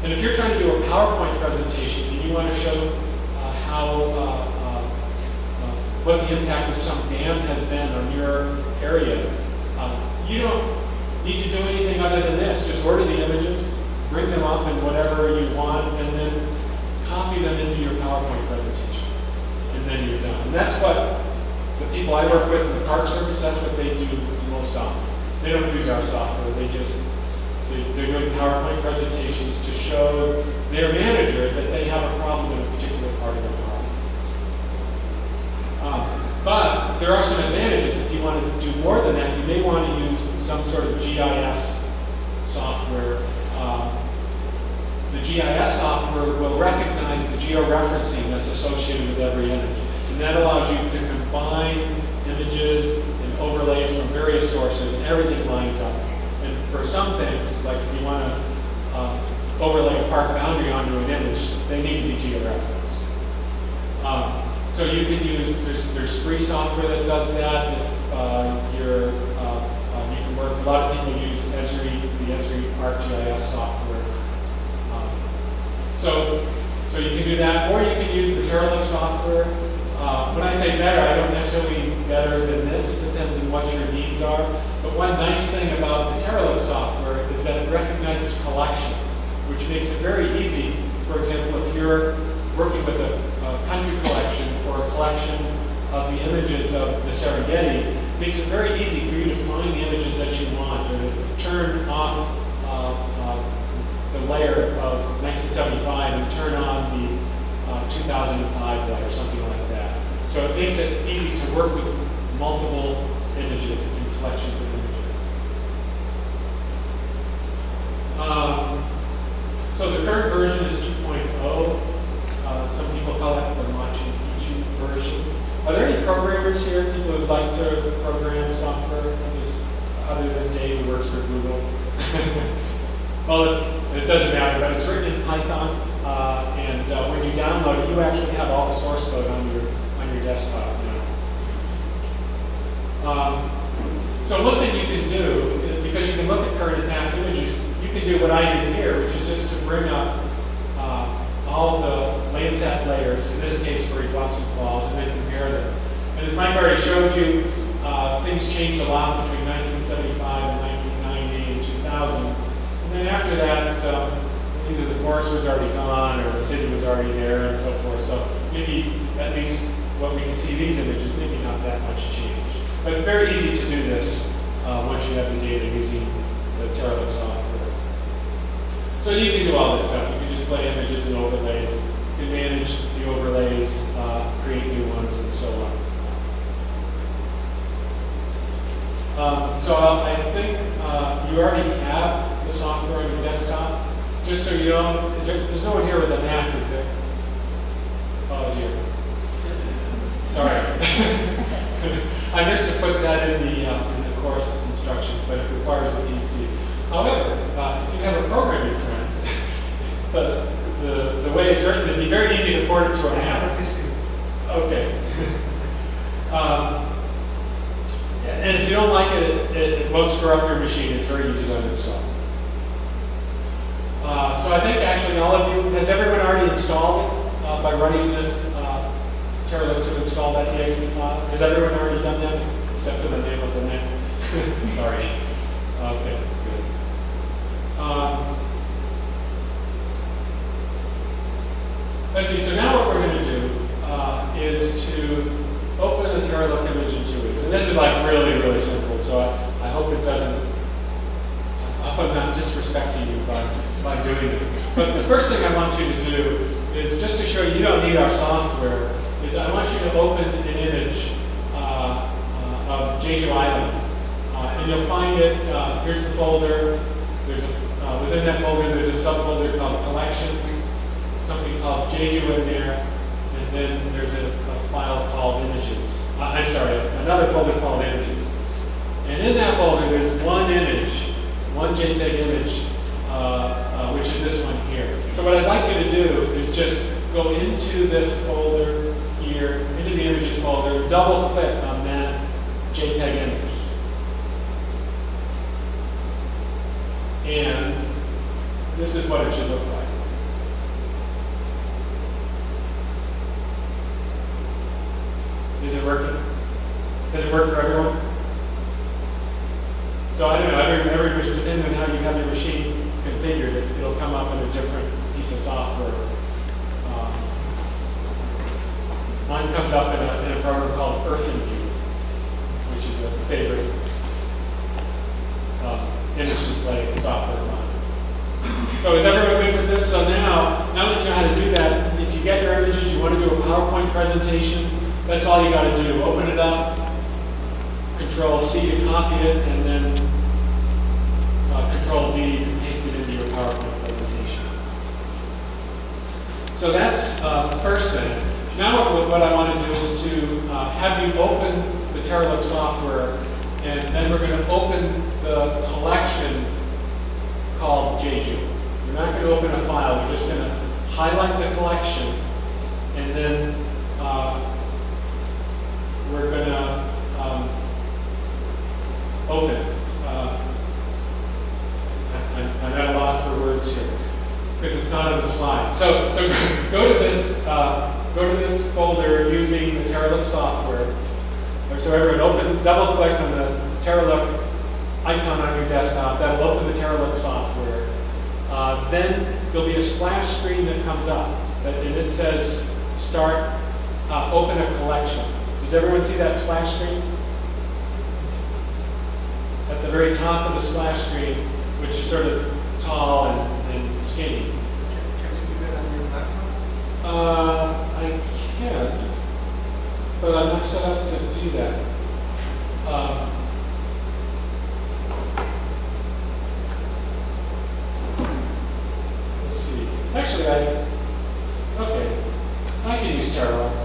And if you're trying to do a PowerPoint presentation and you want to show what the impact of some dam has been on your area, you don't need to do anything other than this. Just order the images, bring them up in whatever you want, and then copy them into your PowerPoint presentation. And then you're done. And that's what the people I work with in the Park Service, that's what they do most often. They don't use our software. They're doing PowerPoint presentations to show their manager that they have a problem in a particular part of the park. But there are some advantages. If you want to do more than that, you may want to use some sort of GIS software. The GIS software will recognize the georeferencing that's associated with every image. And that allows you to combine images and overlays from various sources, and everything lines up. And for some things, like if you want to overlay a park boundary onto an image, they need to be georeferenced. So you can use, there's Spree software that does that. If you can work, a lot of people use Esri, the Esri ArcGIS software. So you can do that, or you can use the Terralink software. When I say better, I don't necessarily mean better than this. It depends on what your needs are. But one nice thing about the Terralink software is that it recognizes collections, which makes it very easy. For example, if you're working with a country collection or a collection of the images of the Serengeti, it makes it very easy for you to find the images that you want, or to turn off the layer of 1975 and turn on the 2005 layer, something like that. So it makes it easy to work with multiple images and collections of images. So the current version is 2.0. Some people call it the Machu Picchu version. Are there any programmers here, people who would like to program software other than Dave who works for Google? Well, it doesn't matter, but it's written in Python, and when you download it, you actually have all the source code on your desktop now. So one thing you can do, because you can look at current and past images, you can do what I did here, which is just to bring up all the Landsat layers, in this case for Iguazu Falls, and then compare them. And as Mike already showed you, things changed a lot between 1975 and 1990 and 2000. And then after that, either the forest was already gone or the city was already there and so forth. So maybe, at least what we can see these images, maybe not that much change. But very easy to do this once you have the data using the Terralink software. So you can do all this stuff. You can display images and overlays. You can manage the overlays, create new ones, and so on. So I think you already have the software on your desktop. Just so you know, there's no one here with a Mac, is there? Oh dear. Sorry. I meant to put that in the course instructions, but it requires a PC. However, if you have a programming friend, the way it's written, it'd be very easy to port it to a Mac. Okay. And if you don't like it, it won't screw up your machine. It's very easy to uninstall. So I think actually all of you, has everyone already installed it by running this Terralink to install that exe file? Has everyone already done that, except for the name of the net? Sorry. Okay, good. Let's see, so now what we're going to do is to open the Terralink image in 2 weeks. And this is like really, really simple, so I hope it doesn't, I hope I'm not disrespecting you by doing this. But the first thing I want you to do is, just to show you don't need our software, is I want you to open an image of Jeju Island. And you'll find it, here's the folder. There's within that folder, there's a subfolder called Collections, something called Jeju in there, and then there's a file called Images. I'm sorry, another folder called Images. And in that folder, there's one image, one JPEG image, which is this one here. So what I'd like you to do is just go into this folder here, into the Images folder, double click on that JPEG image. And this is what it should look like. working? Does it work for everyone? So I don't know, every depending on how you have your machine configured, it'll come up in a different piece of software. Mine comes up in a program called EarthenView, which is a favorite image display software of mine. So is everyone good for this? So now that you know how to do that, if you get your images, you want to do a PowerPoint presentation, that's all you got to do. Open it up, Control-C to copy it, and then Control-V, you can paste it into your PowerPoint presentation. So that's the first thing. Now what I want to do is to have you open the TerraLook software, and then we're going to open the collection called Jeju. We're not going to open a file, we're just going to highlight the collection, and then we're going to open it. I'm at a loss for words here because it's not on the slide. So go to this folder using the TerraLook software. So everyone double click on the TerraLook icon on your desktop. That'll open the TerraLook software. Then there'll be a splash screen that comes up, and it says start, open a collection. Does everyone see that splash screen? At the very top of the splash screen, which is sort of tall and skinny. Can you do that on your laptop? I can, but I'm not set up to do that. Let's see. Actually, okay, I can use TerraLook.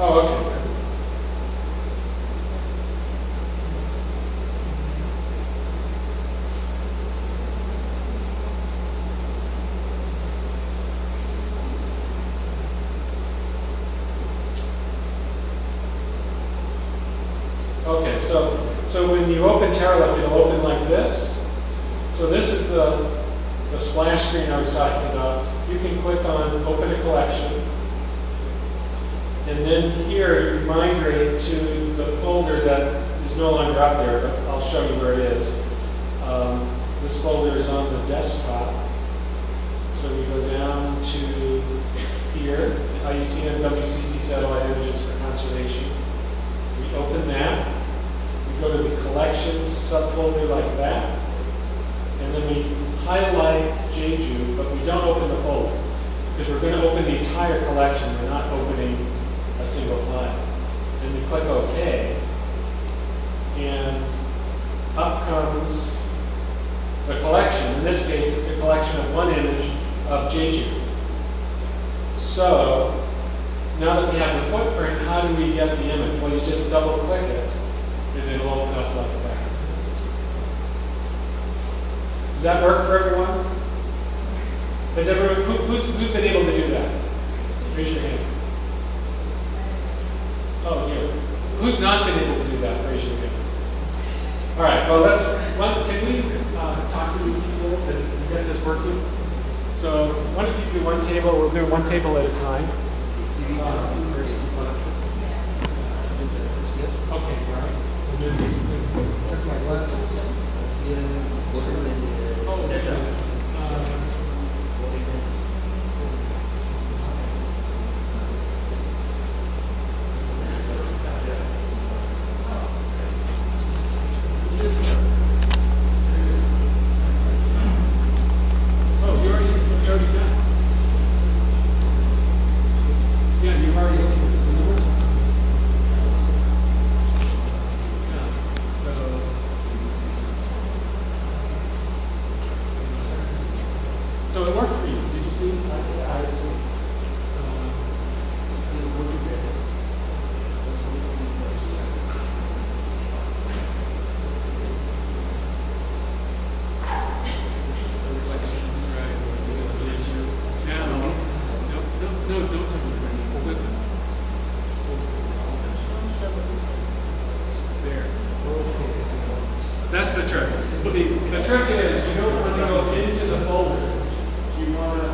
Oh, okay. Okay, so when you open TerraLook, it'll open like this. So this is the splash screen I was talking about. You can click on Open a Collection. And then here, you migrate to the folder that is no longer up there, but I'll show you where it is. This folder is on the desktop. So we go down to here, IUCN WCC Satellite Images for Conservation. We open that. We go to the Collections subfolder like that. And then we highlight Jeju, but we don't open the folder. Because we're going to open the entire collection. We're not opening a single file. And we click OK, and up comes the collection. In this case, it's a collection of one image of Jeju. So now that we have the footprint, how do we get the image? Well, you just double click it, and it'll open up like that. Does that work for everyone? Has everyone, who's been able to do that? Raise your hand. Oh, you. Who's not been able to do that? Raise your hand. All right, well, can we talk to these people and get this working? So why don't you do one table? We'll do one table at a time. Okay, right. Check my glasses. Oh, yeah. So it worked for you. Did you see? I see. No, don't tell me. That's the trick. See, the trick is you don't want to go into the folder. You want to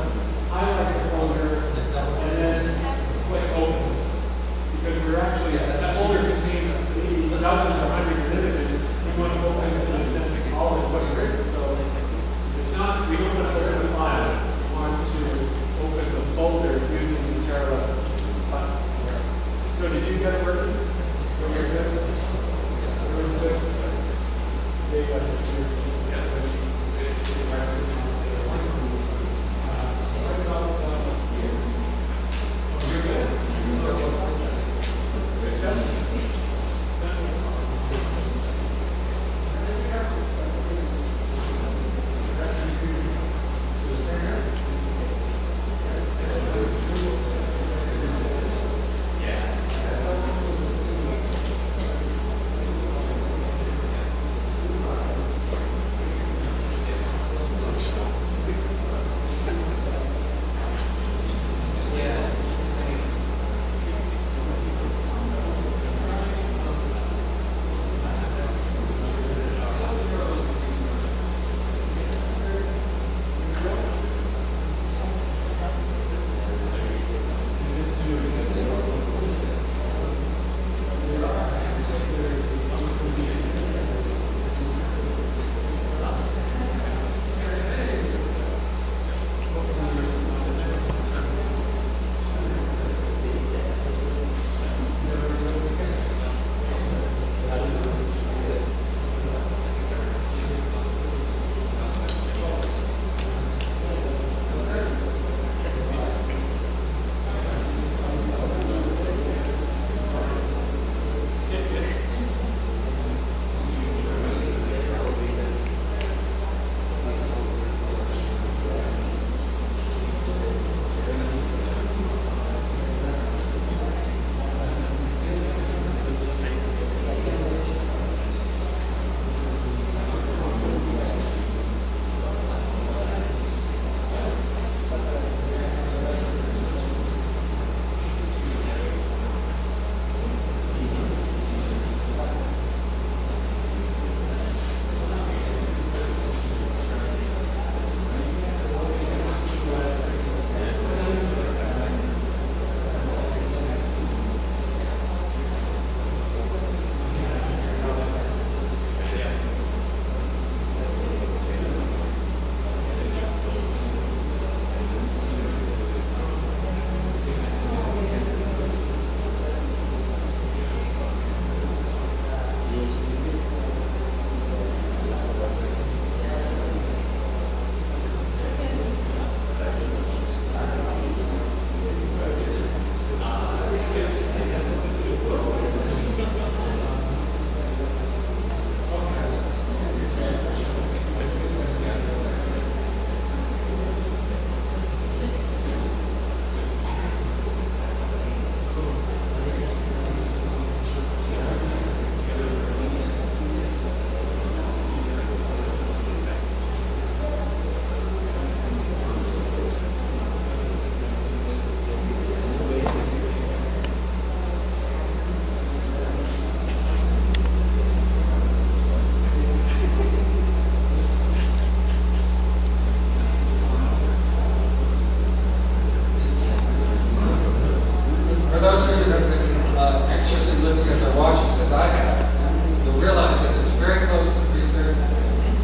highlight the folder and then click open. Because we're actually, that folder contains maybe dozens or hundreds of images. We want to open it and sense all of what it is. So it's not, we don't want to open the file. We want to open the folder using the Terra button. So did you get it working? Very good. Very good.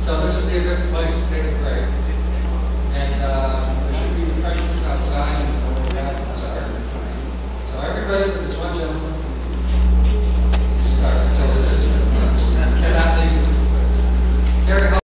So this would be a good place to take a break. And there should be refreshments outside and all that. So everybody, but this one gentleman